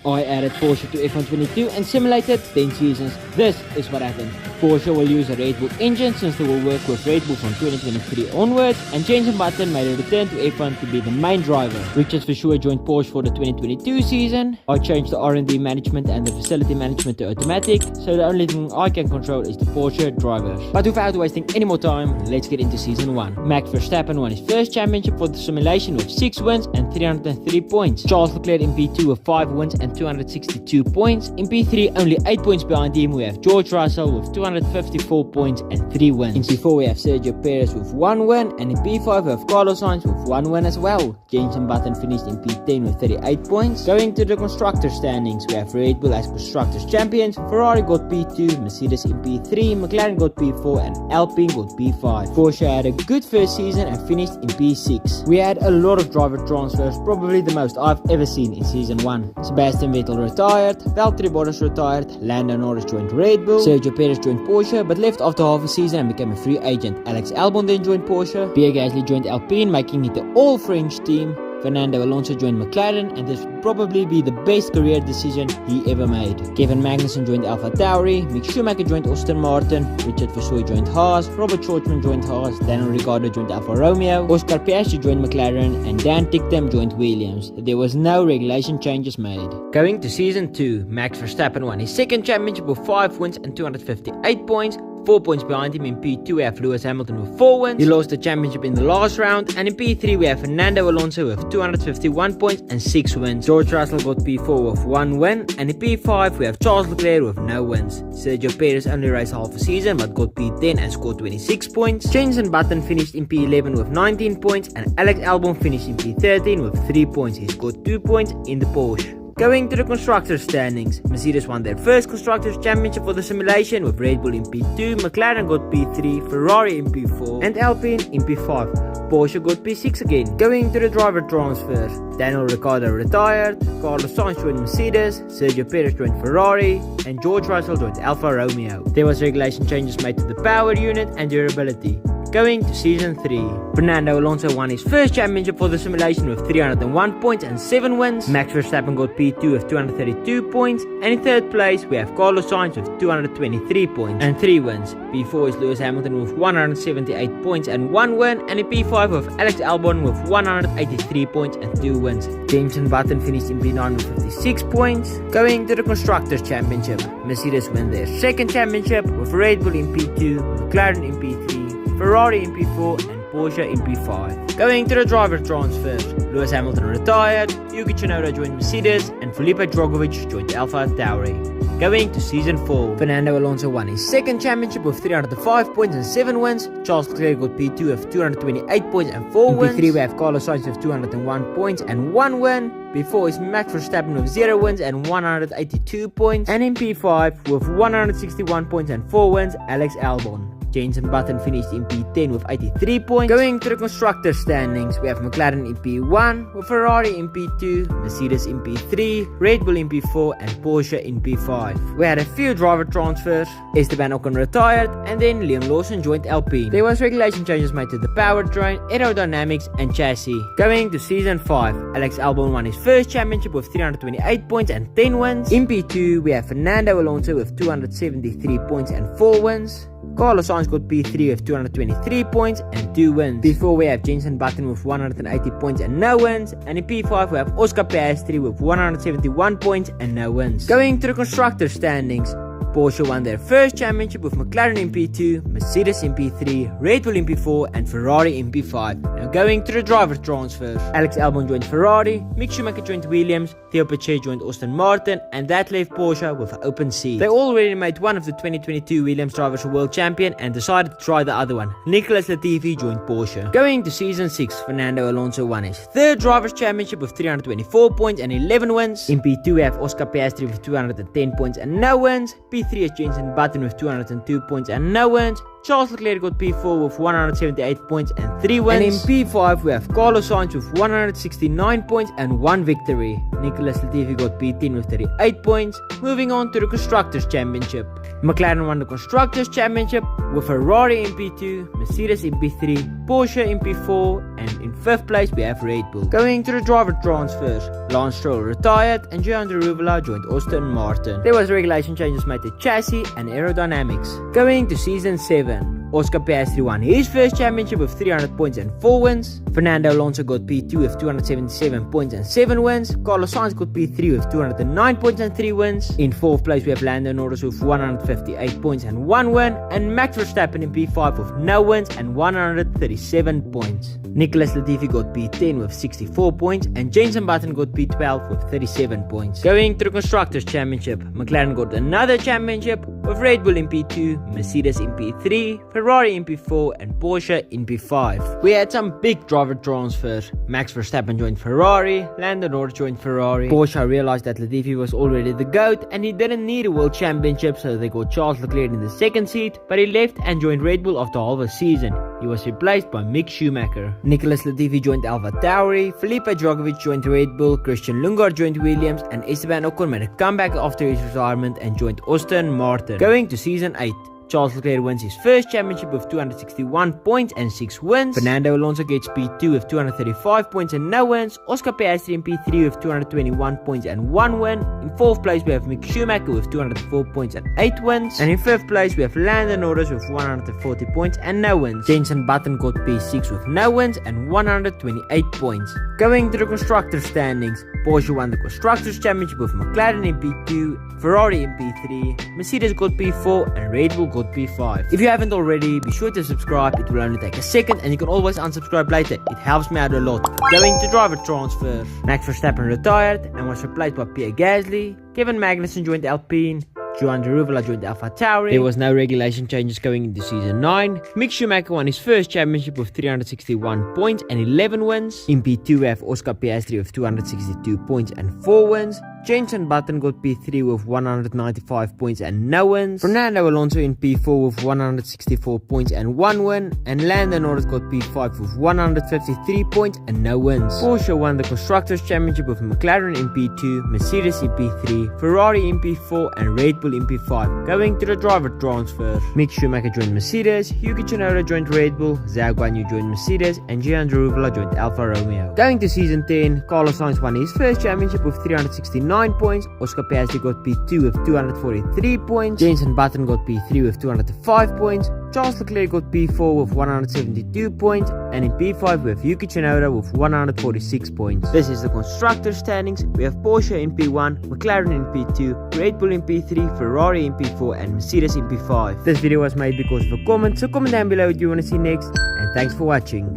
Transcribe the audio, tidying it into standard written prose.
I added Porsche to F1 22 and simulated 10 seasons. This is what happened. Porsche will use a Redbull engine since they will work with Redbull from 2023 onwards, and Jenson Button made a return to F1 to be the main driver. Richard for sure joined Porsche for the 2022 season. I changed the R&D management and the facility management to automatic, so the only thing I can control is the Porsche drivers. But without wasting any more time, let's get into season 1. Max Verstappen won his first championship for the simulation with 6 wins and 303 points. Charles Leclerc in P2 with 5 wins and 262 points. In P3, only 8 points behind him, we have George Russell with 254 points and 3 wins. In P4 we have Sergio Perez with 1 win, and in P5 we have Carlos Sainz with 1 win as well. Jenson Button finished in P10 with 38 points. Going to the constructor standings, we have Red Bull as constructors champions, Ferrari got P2, Mercedes in P3, Mclaren got P4 and Alpine got P5. Porsche had a good first season and finished in P6. We had a lot of driver transfers, probably the most I've ever seen in season 1. Sebastian Vettel retired, Valteri Bottas retired, Lando Norris joined Red Bull, Sergio Perez joined Porsche but left after half a season and became a free agent. Alex Albon then joined Porsche, Pierre Gasly joined Alpine, making it the all-French team. Fernando Alonso joined Mclaren, and this would probably be the best career decision he ever made. Kevin Magnussen joined Alfa Tauri, Mick Schumacher joined Aston Martin, Richard Verstappen joined Haas, Robert Shortman joined Haas, Daniel Ricciardo joined Alfa Romeo, Oscar Piastri joined McLaren, and Dan Ticktum joined Williams. There was no regulation changes made. Going to season 2, Max Verstappen won his second championship with 5 wins and 258 points. 4 points behind him. In P2 we have Lewis Hamilton with 4 wins. He lost the championship in the last round. And in P3 we have Fernando Alonso with 251 points and 6 wins. George Russell got P4 with 1 win. And in P5 we have Charles Leclerc with no wins. Sergio Perez only raced half a season but got P10 and scored 26 points. Jenson Button finished in P11 with 19 points. And Alex Albon finished in P13 with 3 points. He scored 2 points in the Porsche. Going to the constructors standings, Mercedes won their first constructors championship for the simulation with Red Bull in P2, McLaren got P3, Ferrari in P4 and Alpine in P5. Porsche got P6 again. Going to the driver transfers, Daniel Ricciardo retired, Carlos Sainz joined Mercedes, Sergio Perez joined Ferrari and George Russell joined Alfa Romeo. There was regulation changes made to the power unit and durability. Going to season 3, Fernando Alonso won his first championship for the simulation with 301 points and 7 wins. Max Verstappen got P2 with 232 points, and in third place we have Carlos Sainz with 223 points and 3 wins. P4 is Lewis Hamilton with 178 points and 1 win, and in P5 with Alex Albon with 183 points and 2 wins. Jenson Button finished in P9 with 56 points. Going to the constructors championship, Mercedes won their second championship with Red Bull in P2, McLaren in P3, Ferrari in P4 and Porsche in P5. Going to the driver transfers, Lewis Hamilton retired, Yuki Tsunoda joined Mercedes and Felipe Drugovich joined Alfa Tauri. Going to season 4, Fernando Alonso won his second championship with 305 points and 7 wins. Charles Leclerc got P2 with 228 points and 4 wins. In P3 we have Carlos Sainz with 201 points and 1 win. P4 is Max Verstappen with 0 wins and 182 points. And in P5 with 161 points and 4 wins, Alex Albon. Jenson Button finished in P10 with 83 points. Going to the constructor standings, we have McLaren in P1, with Ferrari in P2, Mercedes in P3, Red Bull in P4 and Porsche in P5. We had a few driver transfers, Esteban Ocon retired and then Liam Lawson joined Alpine. There was regulation changes made to the powertrain, aerodynamics and chassis. Going to season 5, Alex Albon won his first championship with 328 points and 10 wins. In P2 we have Fernando Alonso with 273 points and 4 wins. Carlos Sainz got P3 with 223 points and 2 wins. P4 we have Jenson Button with 180 points and no wins. And in P5 we have Oscar Piastri with 171 points and no wins. Going to the constructor standings, Porsche won their first championship with McLaren in P2, Mercedes in P3, Red Bull in P4 and Ferrari in P5. Now going to the driver transfers, Alex Albon joined Ferrari, Mick Schumacher joined Williams, Theo Pache joined Aston Martin, and that left Porsche with an open seat. They already made one of the 2022 Williams drivers a world champion and decided to try the other one. Nicholas Latifi joined Porsche. Going to season 6, Fernando Alonso won his third drivers championship with 324 points and 11 wins. In P2 we have Oscar Piastri with 210 points and no wins. P3 is Jenson Button with 202 points and no wins. Charles Leclerc got P4 with 178 points and 3 wins. And in P5 we have Carlos Sainz with 169 points and 1 victory. Nicholas Latifi got P10 with 38 points. Moving on to the Constructors Championship. McLaren won the Constructors Championship with Ferrari in P2, Mercedes in P3, Porsche in P4 and in 5th place we have Red Bull. Going to the driver transfers, Lance Stroll retired and joined joined Aston Martin. There was regulation changes made to chassis and aerodynamics. Going to season 7, Oscar Piastri won his first championship with 300 points and 4 wins. Fernando Alonso got P2 with 277 points and 7 wins. Carlos Sainz got P3 with 209 points and 3 wins. In 4th place we have Lando Norris with 158 points and 1 win. And Max Verstappen in P5 with no wins and 137 points. Nicholas Latifi got P10 with 64 points and Jenson Button got P12 with 37 points. Going to the Constructors' Championship, McLaren got another championship with Red Bull in P2, Mercedes in P3, Ferrari in P4 and Porsche in P5. We had some big driver transfers. Max Verstappen joined Ferrari, Lando Norris joined Ferrari. Porsche realized that Latifi was already the GOAT and he didn't need a world championship, so they got Charles Leclerc in the 2nd seat, but he left and joined Red Bull after half a season. He was replaced by Mick Schumacher. Nicholas Latifi joined Alfa Tauri, Felipe Drugovich joined Red Bull, Christian Lundgaard joined Williams, and Esteban Ocon made a comeback after his retirement and joined Aston Martin. Going to season 8, Charles Leclerc wins his first championship with 261 points and 6 wins. Fernando Alonso gets P2 with 235 points and no wins. Oscar Piastri in P3 with 221 points and 1 win. In 4th place we have Mick Schumacher with 204 points and 8 wins. And in 5th place we have Lando Norris with 140 points and no wins. Jenson Button got P6 with no wins and 128 points. Going to the Constructors' standings, Porsche won the Constructors' Championship with McLaren in P2, Ferrari in P3, Mercedes got P4 and Red Bull got P5. If you haven't already, be sure to subscribe. It will only take a second and you can always unsubscribe later. It helps me out a lot. Going to driver transfers, Max Verstappen retired and was replaced by Pierre Gasly. Kevin Magnussen joined Alpine. Joan joined Alfa Tauri. There was no regulation changes going into season 9. Mick Schumacher won his first championship with 361 points and 11 wins. In P2 we have Oscar Piastri with 262 points and 4 wins. Jenson Button got P3 with 195 points and no wins. Fernando Alonso in P4 with 164 points and 1 win. And Lando Norris got P5 with 153 points and no wins. Porsche won the Constructors' Championship with McLaren in P2, Mercedes in P3, Ferrari in P4 and Red Bull in P5. Going to the driver transfers, Mick Schumacher joined Mercedes, Yuki Tsunoda joined Red Bull, Zhou Guanyu joined Mercedes and joined Alfa Romeo. Going to season 10, Carlos Sainz won his first championship with 369 points. Oscar Piastri got P2 with 243 points. Jenson Button got P3 with 205 points. Charles Leclerc got P4 with 172 points. And in P5 we have Yuki Tsunoda with 146 points. This is the Constructors' standings. We have Porsche in P1, McLaren in P2, Red Bull in P3, Ferrari in P4 and Mercedes in P5. This video was made because of a comment, so comment down below what you want to see next. And thanks for watching.